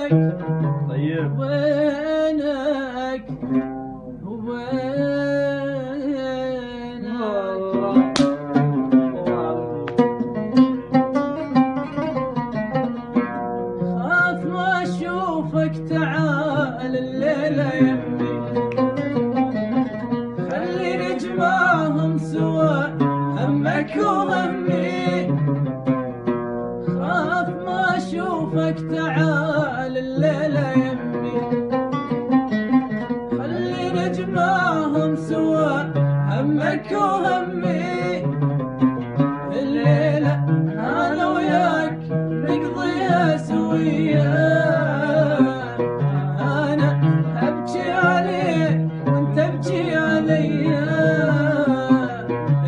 طيب وينك خاف ما اشوفك تعال الليلة يمي خلي نجمعهم سوا همك وهمي خاف ما اشوفك تعال الليلة يمي خلي نجمعهم سوا همك وهمي الليلة انا وياك نقضيها سوية انا ابكي عليك وانت ابكي علي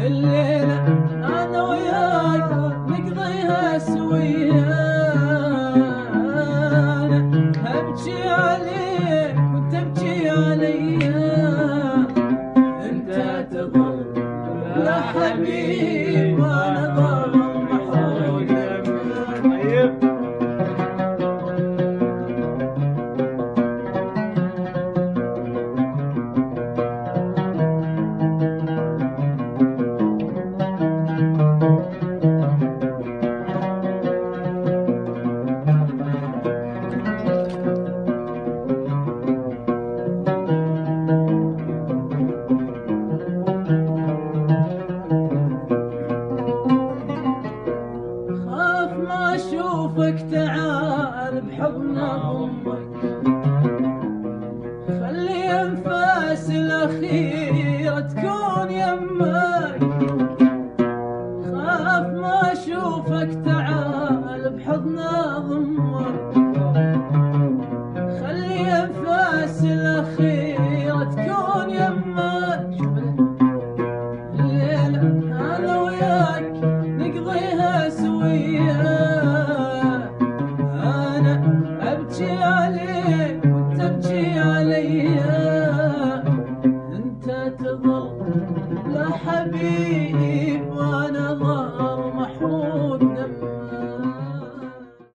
الليلة انا وياك نقضيها سوية انا ابكي عليك وانت ابكي علي انت تظل يا حبيب وانا ظلم محروق طيب خاف ما اشوفك تعال بحضن امك خلي انفاس الاخيرة تكون يمك خاف ما اشوفك تعال بحضن امك